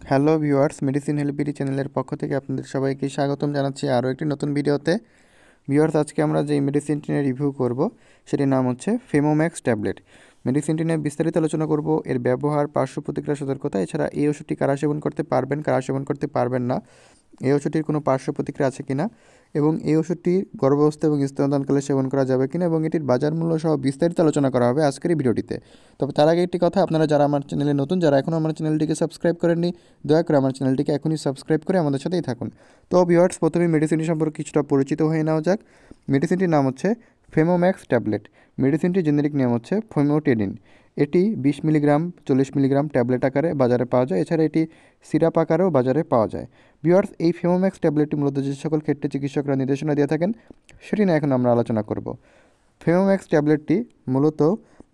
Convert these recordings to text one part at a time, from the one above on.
Hello viewers, medicine হেল্পিটি চ্যানেলের পক্ষ থেকে আপনাদের সবাইকে স্বাগতম জানাচ্ছি আরও একটি নতুন ভিডিওতে। ভিউয়ার্স, আজকে আমরা যে মেডিসিনটি নিয়ে রিভিউ করব সেটির নাম হচ্ছে ফেমোম্যাক্স ট্যাবলেট। মেডিসিনটি নিয়ে বিস্তারিত আলোচনা করব, এর ব্যবহার, পার্শ্ব প্রতিক্রিয়া, সতর্কতা, এছাড়া এই ওষুধটি কারা সেবন করতে পারবেন, কারা সেবন করতে পারবেন না, এই ওষুধটির কোনো পার্শ্ব প্রতিক্রিয়া আছে কিনা, এবং এই ওষুধটি গর্ভাবস্থা এবং স্তন্যদানকালে সেবন করা যাবে কিনা এবং এটির বাজার মূল্য সহ বিস্তারিত আলোচনা করা হবে আজকের এই ভিডিওটিতে। তবে তার আগে একটি কথা, আপনারা যারা আমার চ্যানেলে নতুন, যারা এখনও আমার চ্যানেলটিকে সাবস্ক্রাইব করেননি, দয়া করে আমার চ্যানেলটিকে এখনই সাবস্ক্রাইব করে আমাদের সাথেই থাকুন। তো ভিউয়ার্স, প্রথমে মেডিসিনটি সম্পর্কে কিছুটা পরিচিত হয়ে নেওয়া যাক। মেডিসিনটির নাম হচ্ছে ফেমোম্যাক্স ট্যাবলেট। মেডিসিনটির জেনেরিক নাম হচ্ছে ফেমোটেডিন। এটি 20 মিলিগ্রাম 40 মিলিগ্রাম ট্যাবলেট আকারে বাজারে পাওয়া যায়, এছাড়া এটি সিরাপ আকারেও বাজারে পাওয়া যায়। ভিউয়ার্স, এই ফেমোম্যাক্স ট্যাবলেটটি মূলত যে সকল ক্ষেত্রে চিকিৎসকরা নির্দেশনা দিয়ে থাকেন সেটি নিয়ে এখন আমরা আলোচনা করব। ফেমোম্যাক্স ট্যাবলেটটি মূলত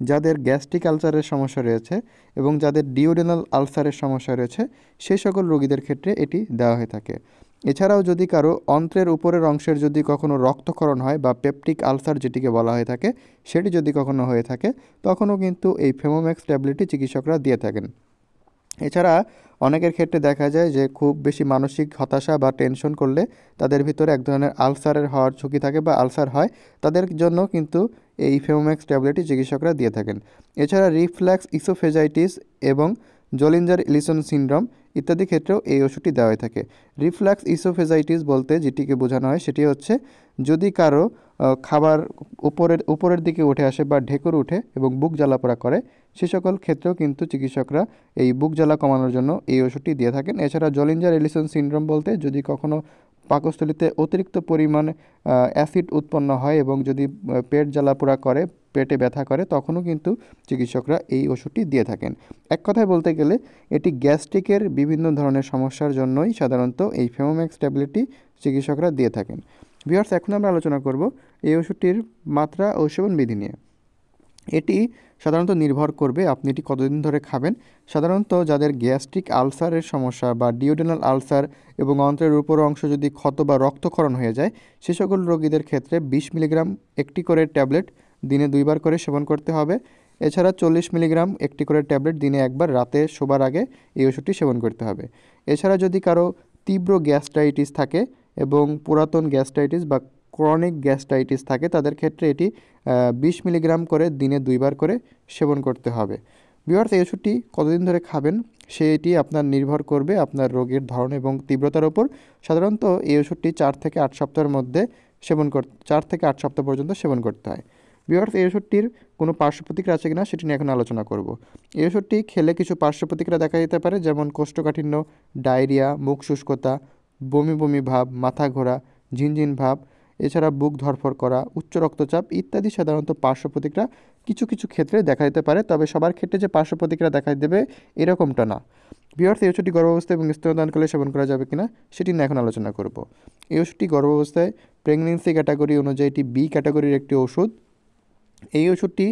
যাদের গ্যাস্ট্রিক আলসারের সমস্যা রয়েছে এবং যাদের ডিওডেনাল আলসারের সমস্যা রয়েছে সেই সকল রোগীদের ক্ষেত্রে এটি দেওয়া হয়ে থাকে। এছাড়াও যদি কারো অন্ত্রের উপরের অংশের যদি কখনও রক্তক্ষরণ হয় বা পেপটিক আলসার যেটিকে বলা হয়ে থাকে, সেটি যদি কখনও হয়ে থাকে তখনও কিন্তু এই ফেমোম্যাক্স ট্যাবলেটটি চিকিৎসকরা দিয়ে থাকেন। এছাড়া অনেকের ক্ষেত্রে দেখা যায় যে খুব বেশি মানসিক হতাশা বা টেনশন করলে তাদের ভিতরে এক ধরনের আলসারের হওয়ার ঝুঁকি থাকে বা আলসার হয়, তাদের জন্য কিন্তু এই ফেমোম্যাক্স ট্যাবলেটটি চিকিৎসকরা দিয়ে থাকেন। এছাড়া রিফ্ল্যাক্স ইসোফেজাইটিস এবং জলিঞ্জার ইলিসন সিনড্রোম ইত্যাদি ক্ষেত্রেও এই ওষুধটি দেওয়া হয়ে থাকে। রিফ্ল্যাক্স ইসোফেজাইটিস বলতে যেটিকে বোঝানো হয় সেটি হচ্ছে যদি কারো খাবার উপরের দিকে উঠে আসে বা ঢেকুর উঠে এবং বুক জ্বালাপোড়া করে, সে সকল ক্ষেত্রেও কিন্তু চিকিৎসকরা এই বুক জ্বালা কমানোর জন্য এই ওষুধটি দিয়ে থাকেন। এছাড়া জলিঞ্জার এলিসন সিনড্রোম বলতে যদি কখনও পাকস্থলীতে অতিরিক্ত পরিমাণ অ্যাসিড উৎপন্ন হয় এবং যদি পেট জ্বালাপোড়া করে, পেটে ব্যথা করে, তখনও কিন্তু চিকিৎসকরা এই ওষুধটি দিয়ে থাকেন। এক কথায় বলতে গেলে এটি গ্যাস্ট্রিকের বিভিন্ন ধরনের সমস্যার জন্যই সাধারণত এই ফেমোম্যাক্স ট্যাবলেটটি চিকিৎসকরা দিয়ে থাকেন। ভিউয়ার্স, এখন আমরা আলোচনা করব এই ওষুধটির মাত্রা ও সেবন বিধি নিয়ে। এটি সাধারণত নির্ভর করবে আপনি এটি কতদিন ধরে খাবেন। সাধারণত যাদের গ্যাস্ট্রিক আলসারের সমস্যা বা ডিওডেনাল আলসার এবং অন্ত্রের উপর অংশ যদি ক্ষত বা রক্তক্ষরণ হয়ে যায়, সে সকল রোগীদের ক্ষেত্রে 20 মিলিগ্রাম একটি করে ট্যাবলেট দিনে 2বার করে সেবন করতে হবে। এছাড়া 40 মিলিগ্রাম একটি করে ট্যাবলেট দিনে একবার রাতে শোবার আগে এই ওষুধটি সেবন করতে হবে। এছাড়া যদি কারো তীব্র গ্যাস্ট্রাইটিস থাকে এবং পুরাতন গ্যাস্ট্রাইটিস বা ক্রনিক গ্যাস্ট্রাইটিস থাকে, তাদের ক্ষেত্রে এটি 20 মিলিগ্রাম করে দিনে 2বার করে সেবন করতে হবে। ভিউয়ার্স, এই ওষুধটি কতদিন ধরে খাবেন সেটি আপনার নির্ভর করবে আপনার রোগের ধরন এবং তীব্রতার ওপর। সাধারণত এই ওষুধটি 4 থেকে 8 সপ্তাহের মধ্যে 4 থেকে 8 সপ্তাহ পর্যন্ত সেবন করতে হয়। ভিউয়ার্স, এই ওষুধটির কোনো পার্শ্ব প্রতিক্রিয়া আছে কিনা সেটি নিয়ে এখন আলোচনা করব। এই ওষুধটি খেলে কিছু পার্শ্ব প্রতিক্রিয়া দেখা দিতে পারে, যেমন কোষ্ঠকাঠিন্য, ডায়রিয়া, মুখ শুষ্কতা, বমি বমি ভাব, মাথা ঘোরা, ঝিনঝিন ভাব, এছাড়া বুক ধড়ফড় করা, উচ্চ রক্তচাপ ইত্যাদি সাধারণত পার্শ্ব প্রতিক্রিয়া কিছু কিছু ক্ষেত্রে দেখা দিতে পারে। তবে সবার ক্ষেত্রে যে পার্শ্ব প্রতিক্রিয়া দেখা দেবে এরকমটা না। ভিউয়ার্স, এই ওষুধটি গর্ভাবস্থায় এবং স্তন্যদানকালে সেবন করা যাবে কিনা সেটি নিয়ে এখন আলোচনা করব। এই ওষুধটি গর্ভাবস্থায় প্রেগনেন্সি ক্যাটাগরি অনুযায়ী এটি বি ক্যাটাগরির একটি ওষুধ। এই ওষুধটি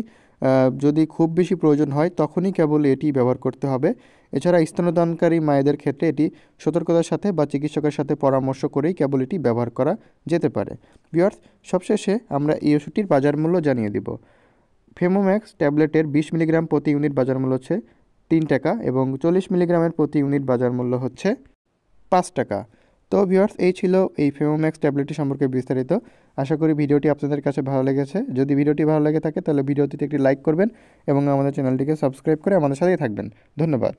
যদি খুব বেশি প্রয়োজন হয় তখনই কেবল এটি ব্যবহার করতে হবে। এছাড়া স্তন্যদানকারী মায়েদের ক্ষেত্রে এটি সতর্কতার সাথে বা চিকিৎসকের সাথে পরামর্শ করেই কেবল এটি ব্যবহার করা যেতে পারে। ভিউয়ার্স, সবশেষে আমরা এই ওষুধটির বাজার মূল্য জানিয়ে দিব। ফেমোম্যাক্স ট্যাবলেটের 20 মিলিগ্রাম প্রতি ইউনিট বাজার মূল্য হচ্ছে 3 টাকা এবং 40 মিলিগ্রামের প্রতি ইউনিট বাজার মূল্য হচ্ছে 5 টাকা। তো ভিউয়ার্স, এই ছিল এই ফেমোম্যাক্স ট্যাবলেটটি সম্পর্কে বিস্তারিত। আশা করি ভিডিওটি আপনাদের কাছে ভালো লেগেছে। যদি ভিডিওটি ভালো লেগে থাকে তাহলে ভিডিওটিতে একটি লাইক করবেন এবং আমাদের চ্যানেলটিকে সাবস্ক্রাইব করে আমাদের সাথেই থাকবেন। ধন্যবাদ।